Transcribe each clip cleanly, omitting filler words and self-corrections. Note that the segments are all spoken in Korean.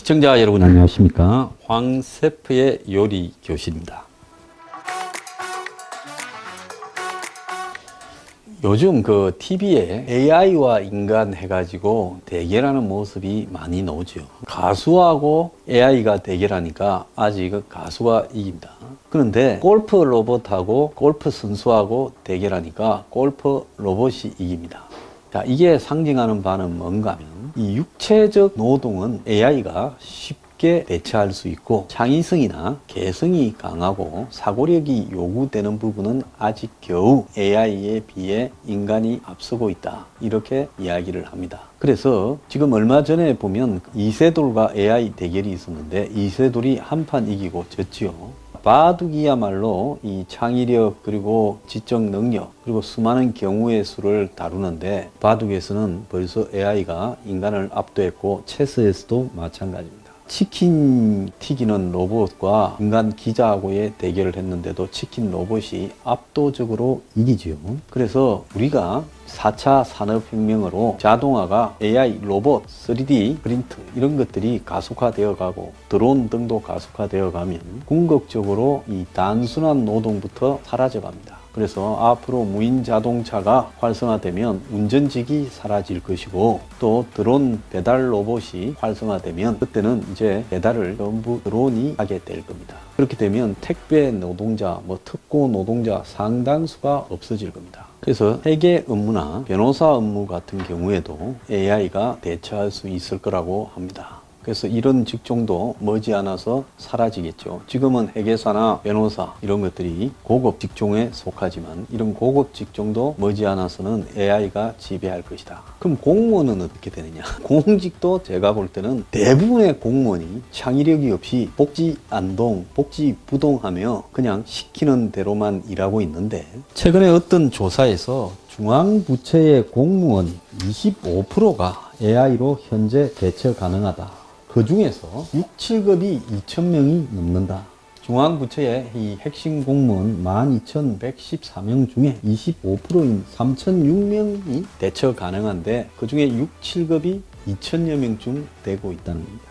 시청자 여러분 안녕하십니까? 황 셰프의 요리 교실입니다. 요즘 그 TV에 AI와 인간 해가지고 대결하는 모습이 많이 나오죠. 가수하고 AI가 대결하니까 아직 가수가 이깁니다. 그런데 골프 로봇하고 골프 선수하고 대결하니까 골프 로봇이 이깁니다. 자, 이게 상징하는 바는 뭔가 하면 이 육체적 노동은 AI가 쉽게 대체할 수 있고 창의성이나 개성이 강하고 사고력이 요구되는 부분은 아직 겨우 AI에 비해 인간이 앞서고 있다. 이렇게 이야기를 합니다. 그래서 지금 얼마 전에 보면 이세돌과 AI 대결이 있었는데 이세돌이 한판 이기고 졌지요. 바둑이야말로 이 창의력 그리고 지적 능력 그리고 수많은 경우의 수를 다루는데 바둑에서는 벌써 AI가 인간을 압도했고 체스에서도 마찬가지입니다. 치킨 튀기는 로봇과 인간 기자하고의 대결을 했는데도 치킨 로봇이 압도적으로 이기지요. 그래서 우리가 4차 산업혁명으로 자동화가 AI, 로봇, 3D 프린트 이런 것들이 가속화되어 가고 드론 등도 가속화되어 가면 궁극적으로 이 단순한 노동부터 사라져 갑니다. 그래서 앞으로 무인 자동차가 활성화되면 운전직이 사라질 것이고 또 드론 배달 로봇이 활성화되면 그때는 이제 배달을 전부 드론이 하게 될 겁니다. 그렇게 되면 택배 노동자, 특고 노동자 상당수가 없어질 겁니다. 그래서 회계 업무나 변호사 업무 같은 경우에도 AI가 대체할 수 있을 거라고 합니다. 그래서 이런 직종도 머지않아서 사라지겠죠. 지금은 회계사나 변호사 이런 것들이 고급 직종에 속하지만 이런 고급 직종도 머지않아서는 AI가 지배할 것이다. 그럼 공무원은 어떻게 되느냐? 공직도 제가 볼 때는 대부분의 공무원이 창의력이 없이 복지 안동, 복지 부동하며 그냥 시키는 대로만 일하고 있는데 최근에 어떤 조사에서 중앙부처의 공무원 25%가 AI로 현재 대처 가능하다. 그 중에서 6, 7급이 2,000명이 넘는다. 중앙부처의 이 핵심 공무원 12,114명 중에 25%인 3,006명이 대처 가능한데 그 중에 6, 7급이 2,000여 명쯤 되고 있다는 겁니다.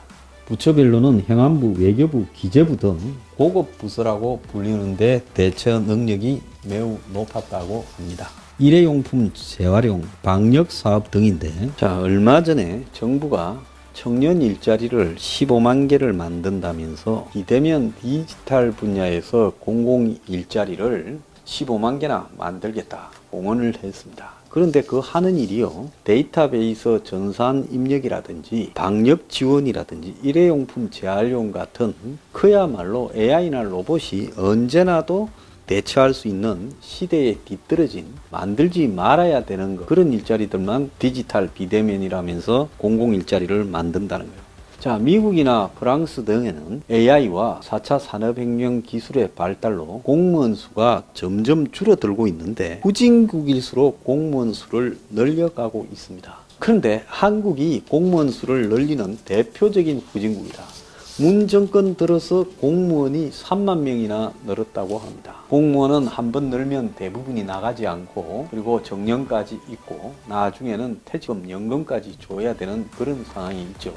부처별로는 행안부, 외교부, 기재부 등 고급 부서라고 불리는데 대처 능력이 매우 높았다고 합니다. 일회용품, 재활용, 방역사업 등인데 자, 얼마 전에 정부가 청년 일자리를 15만 개를 만든다면서 이대면 디지털 분야에서 공공 일자리를 15만 개나 만들겠다 공언을 했습니다. 그런데 그 하는 일이요, 데이터베이스 전산 입력이라든지 방역 지원이라든지 일회용품 재활용 같은 그야말로 AI나 로봇이 언제나도 대처할 수 있는 시대에 뒤떨어진 만들지 말아야 되는 그런 일자리들만 디지털 비대면이라면서 공공 일자리를 만든다는 거예요. 자, 미국이나 프랑스 등에는 AI와 4차 산업혁명 기술의 발달로 공무원 수가 점점 줄어들고 있는데 후진국일수록 공무원 수를 늘려가고 있습니다. 그런데 한국이 공무원 수를 늘리는 대표적인 후진국이다. 문 정권 들어서 공무원이 3만 명이나 늘었다고 합니다. 공무원은 한번 늘면 대부분이 나가지 않고 그리고 정년까지 있고 나중에는 퇴직금, 연금까지 줘야 되는 그런 상황이 있죠.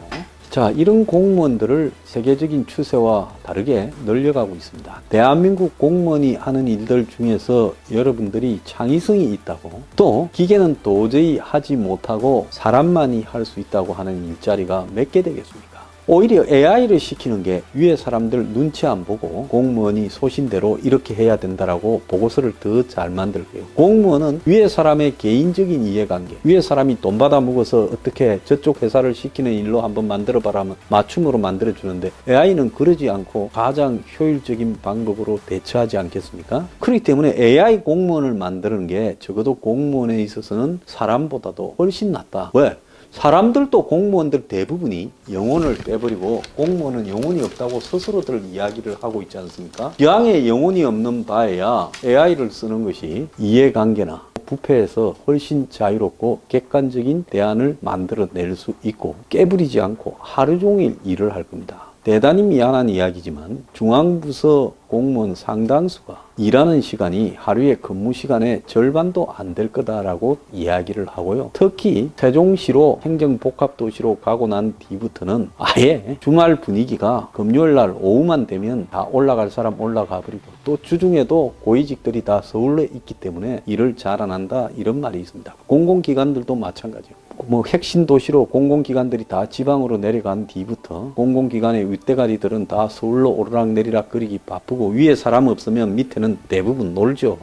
자, 이런 공무원들을 세계적인 추세와 다르게 늘려가고 있습니다. 대한민국 공무원이 하는 일들 중에서 여러분들이 창의성이 있다고 또 기계는 도저히 하지 못하고 사람만이 할 수 있다고 하는 일자리가 몇 개 되겠습니까? 오히려 AI를 시키는 게 위에 사람들 눈치 안 보고 공무원이 소신대로 이렇게 해야 된다라고 보고서를 더 잘 만들고요. 공무원은 위에 사람의 개인적인 이해관계, 위에 사람이 돈 받아 먹어서 어떻게 저쪽 회사를 시키는 일로 한번 만들어봐라 하면 맞춤으로 만들어주는데 AI는 그러지 않고 가장 효율적인 방법으로 대처하지 않겠습니까? 그렇기 때문에 AI 공무원을 만드는 게 적어도 공무원에 있어서는 사람보다도 훨씬 낫다. 왜? 사람들도 공무원들 대부분이 영혼을 빼버리고 공무원은 영혼이 없다고 스스로들 이야기를 하고 있지 않습니까? 기왕에 영혼이 없는 바에야 AI를 쓰는 것이 이해관계나 부패에서 훨씬 자유롭고 객관적인 대안을 만들어낼 수 있고 깨부리지 않고 하루 종일 일을 할 겁니다. 대단히 미안한 이야기지만 중앙부서 공무원 상당수가 일하는 시간이 하루의 근무 시간의 절반도 안 될 거다라고 이야기를 하고요. 특히 세종시로 행정복합도시로 가고 난 뒤부터는 아예 주말 분위기가 금요일 날 오후만 되면 다 올라갈 사람 올라가 버리고 또 주중에도 고위직들이 다 서울에 있기 때문에 일을 잘 안 한다 이런 말이 있습니다. 공공기관들도 마찬가지예요. 뭐 핵심 도시로 공공기관들이 다 지방으로 내려간 뒤부터 공공기관의 윗대가리들은 다 서울로 오르락내리락 거리기 바쁘고 위에 사람 없으면 밑에는 대부분 놀죠.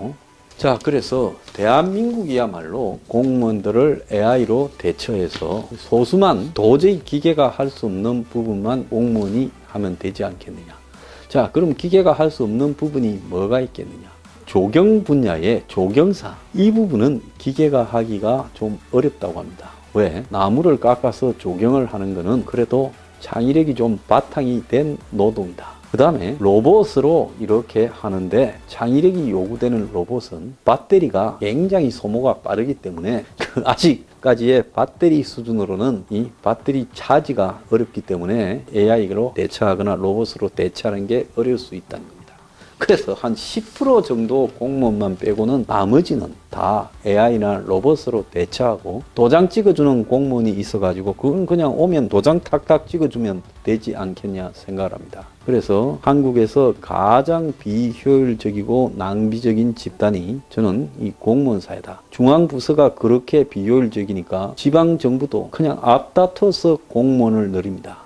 자, 그래서 대한민국이야말로 공무원들을 AI로 대처해서 소수만 도저히 기계가 할 수 없는 부분만 공무원이 하면 되지 않겠느냐. 자, 그럼 기계가 할 수 없는 부분이 뭐가 있겠느냐. 조경 분야의 조경사, 이 부분은 기계가 하기가 좀 어렵다고 합니다. 왜? 나무를 깎아서 조경을 하는 거는 그래도 창의력이 좀 바탕이 된 노동이다. 그 다음에 로봇으로 이렇게 하는데 창의력이 요구되는 로봇은 배터리가 굉장히 소모가 빠르기 때문에 아직까지의 배터리 수준으로는 이 배터리 차지가 어렵기 때문에 AI로 대처하거나 로봇으로 대처하는 게 어려울 수 있다는 겁니다. 그래서 한 10% 정도 공무원만 빼고는 나머지는 다 AI나 로봇으로 대처하고 도장 찍어주는 공무원이 있어가지고 그건 그냥 오면 도장 탁탁 찍어주면 되지 않겠냐 생각을 합니다. 그래서 한국에서 가장 비효율적이고 낭비적인 집단이 저는 이 공무원사회다. 중앙부서가 그렇게 비효율적이니까 지방정부도 그냥 앞다퉈서 공무원을 늘립니다.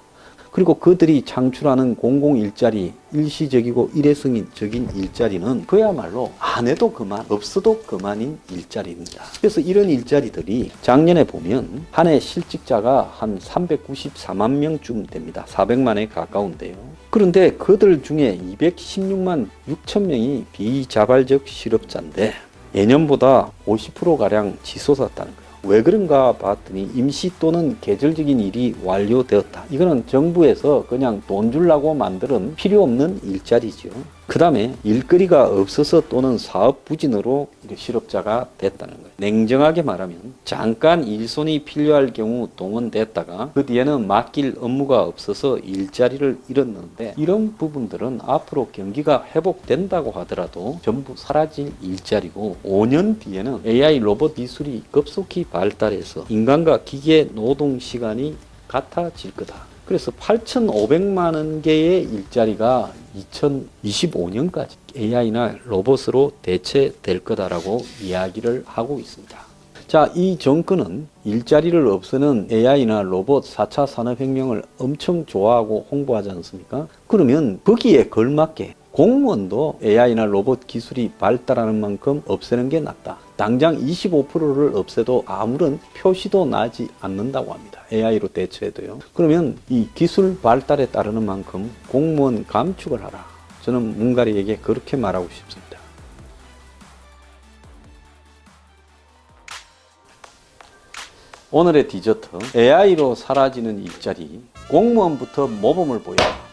그리고 그들이 창출하는 공공일자리, 일시적이고 일회성적인 일자리는 그야말로 안 해도 그만, 없어도 그만인 일자리입니다. 그래서 이런 일자리들이 작년에 보면 한 해 실직자가 한 394만 명쯤 됩니다. 400만에 가까운데요. 그런데 그들 중에 216만 6천 명이 비자발적 실업자인데 예년보다 50%가량 치솟았다는 거예요. 왜 그런가 봤더니 임시 또는 계절적인 일이 완료되었다. 이거는 정부에서 그냥 돈 주려고 만드는 필요 없는 일자리죠. 그 다음에 일거리가 없어서 또는 사업 부진으로 실업자가 됐다는 거예요. 냉정하게 말하면 잠깐 일손이 필요할 경우 동원됐다가 그 뒤에는 맡길 업무가 없어서 일자리를 잃었는데 이런 부분들은 앞으로 경기가 회복된다고 하더라도 전부 사라질 일자리고 5년 뒤에는 AI 로봇 기술이 급속히 발달해서 인간과 기계 노동 시간이 같아질 거다. 그래서 8,500만 개의 일자리가 2025년까지 AI나 로봇으로 대체될 거다라고 이야기를 하고 있습니다. 자, 이 정권은 일자리를 없애는 AI나 로봇 4차 산업혁명을 엄청 좋아하고 홍보하지 않습니까? 그러면 거기에 걸맞게 공무원도 AI나 로봇 기술이 발달하는 만큼 없애는 게 낫다. 당장 25%를 없애도 아무런 표시도 나지 않는다고 합니다. AI로 대처해도요. 그러면 이 기술 발달에 따르는 만큼 공무원 감축을 하라. 저는 문가리에게 그렇게 말하고 싶습니다. 오늘의 디저트, AI로 사라지는 일자리, 공무원부터 모범을 보여라.